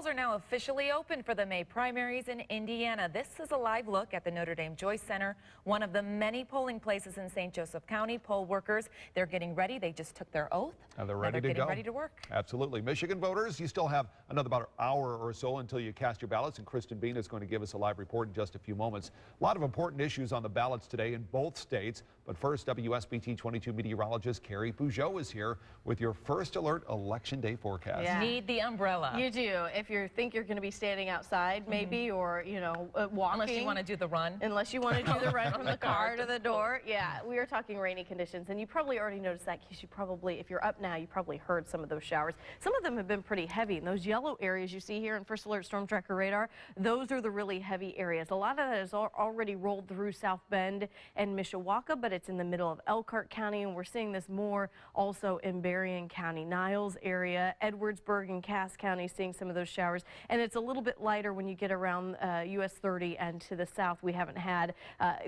polls are now officially open for the May primaries in Indiana. This is a live look at the Notre Dame Joyce Center, one of the many polling places in St. Joseph County. Poll workers, they're getting ready. They just took their oath. Now they're ready to getting go. ready to work. Absolutely. Michigan voters, you still have another about an hour or so until you cast your ballots, and Kristen Bean is going to give us a live report in just a few moments. A lot of important issues on the ballots today in both states. But first, WSBT-22 meteorologist Carrie Peugeot is here with your first alert election day forecast. Yeah. Need the umbrella. You do. If you think you're going to be standing outside, maybe, or, you know, walking. Unless you want to do the run. Unless you want to do the run from the car to the door. Yeah, we are talking rainy conditions, and you probably already noticed that because you probably, if you're up now, you probably heard some of those showers. Some of them have been pretty heavy, and those yellow areas you see here in First Alert Storm Tracker radar, those are the really heavy areas. A lot of that has already rolled through South Bend and Mishawaka, but it's in the middle of Elkhart County, and we're seeing this more also in Berrien County, Niles area, Edwardsburg and Cass County seeing some of those showers, and it's a little bit lighter when you get around US 30 and to the south. We haven't had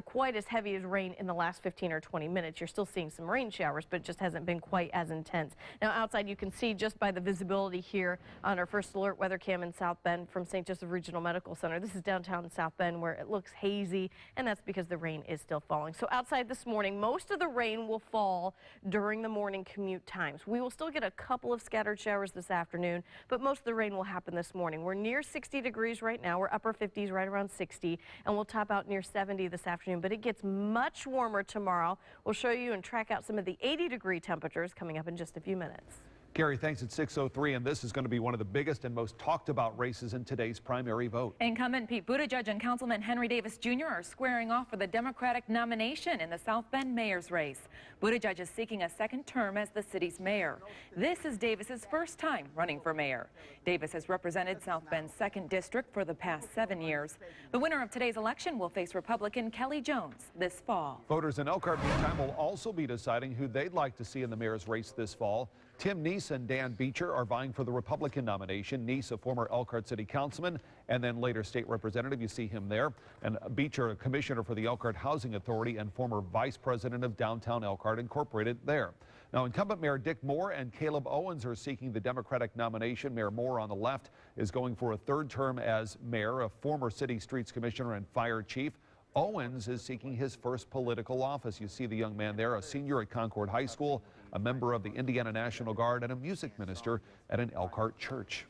quite as heavy as rain in the last 15 or 20 minutes. You're still seeing some rain showers, but it just hasn't been quite as intense. Now outside you can see just by the visibility here on our First Alert weather cam in South Bend from St. Joseph Regional Medical Center. This is downtown South Bend where it looks hazy, and that's because the rain is still falling. So outside this morning, most of the rain will fall during the morning commute times. We will still get a couple of scattered showers this afternoon, but most of the rain will happen this morning. We're near 60 degrees right now. We're upper 50s, right around 60, and we'll top out near 70 this afternoon, but it gets much warmer tomorrow. We'll show you and track out some of the 80-degree temperatures coming up in just a few minutes. Gary, thanks at 6:03, and this is going to be one of the biggest and most talked about races in today's primary vote. Incumbent Pete Buttigieg and Councilman Henry Davis Jr. are squaring off for the Democratic nomination in the South Bend mayor's race. Buttigieg is seeking a second term as the city's mayor. This is Davis's first time running for mayor. Davis has represented South Bend's 2nd district for the past 7 years. The winner of today's election will face Republican Kelly Jones this fall. Voters in Elkhart, meantime, will also be deciding who they'd like to see in the mayor's race this fall. Tim Neese and Dan Beecher are vying for the Republican nomination. Neese, a former Elkhart City Councilman and then later state representative. You see him there. And Beecher, a commissioner for the Elkhart Housing Authority and former vice president of Downtown Elkhart Incorporated there. Now, incumbent Mayor Dick Moore and Caleb Owens are seeking the Democratic nomination. Mayor Moore on the left is going for a 3rd term as mayor, a former city streets commissioner and fire chief. Owens is seeking his first political office. You see the young man there, a senior at Concord High School, a member of the Indiana National Guard, and a music minister at an Elkhart church.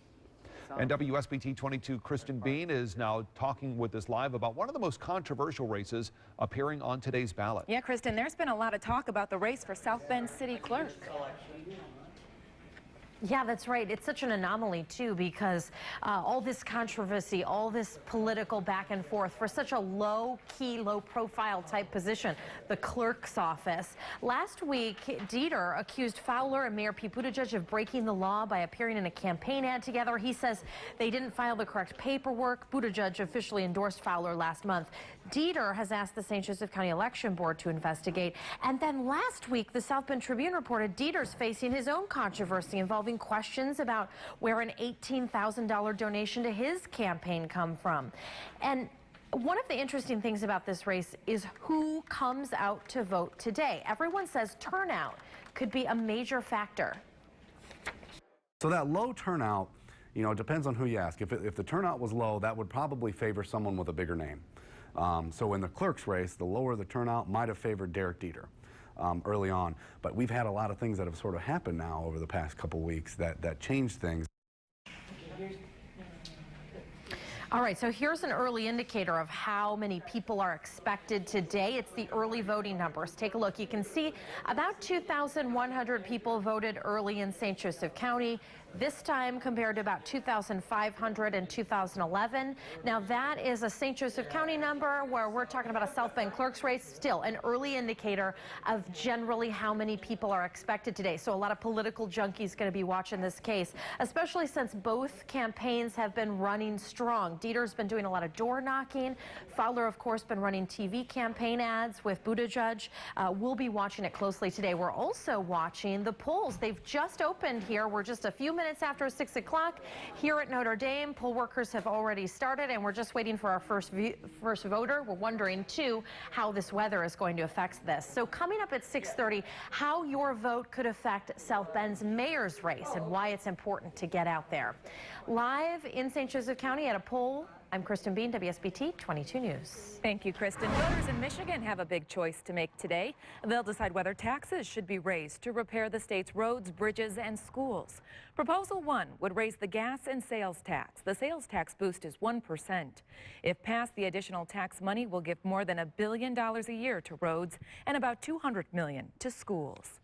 And WSBT-22 Kristen Bean is now talking with us live about one of the most controversial races appearing on today's ballot. Yeah, Kristen, there's been a lot of talk about the race for South Bend City Clerk. Yeah, that's right. It's such an anomaly, too, because all this controversy, all this political back and forth for such a low-key, low-profile type position, the clerk's office. Last week, Dieter accused Fowler and Mayor Pete Buttigieg of breaking the law by appearing in a campaign ad together. He says they didn't file the correct paperwork. Buttigieg officially endorsed Fowler last month. Dieter has asked the St. Joseph County Election Board to investigate. And then last week, the South Bend Tribune reported Dieter's facing his own controversy involving questions about where an $18,000 donation to his campaign come from. And one of the interesting things about this race is who comes out to vote today. Everyone says turnout could be a major factor. So that low turnout, you know, it depends on who you ask. If the turnout was low, that would probably favor someone with a bigger name. So in the clerk's race, the lower the turnout might have favored Derek Dieter early on. But we've had a lot of things that have sort of happened now over the past couple weeks that changed things. All right, so here's an early indicator of how many people are expected today. It's the early voting numbers. Take a look. You can see about 2,100 people voted early in St. Joseph County. This time compared to about 2,500 in 2011. Now that is a St. Joseph County number where we're talking about a South Bend clerk's race. Still an early indicator of generally how many people are expected today. So a lot of political junkies going to be watching this case, especially since both campaigns have been running strong. Dieter's been doing a lot of door knocking. Fowler, of course, been running TV campaign ads with Buttigieg. We'll be watching it closely today. We're also watching the polls. They've just opened here. We're just a few minutes after 6 o'clock here at Notre Dame. Poll workers have already started, and we're just waiting for our first voter. We're wondering, too, how this weather is going to affect this. So coming up at 6:30, how your vote could affect South Bend's mayor's race and why it's important to get out there. Live in St. Joseph County at a poll, I'm Kristen Bean, WSBT 22 News. Thank you, Kristen. Voters in Michigan have a big choice to make today. They'll decide whether taxes should be raised to repair the state's roads, bridges, and schools. Proposal 1 would raise the gas and sales tax. The sales tax boost is 1%. If passed, the additional tax money will give more than $1 billion a year to roads and about $200 million to schools.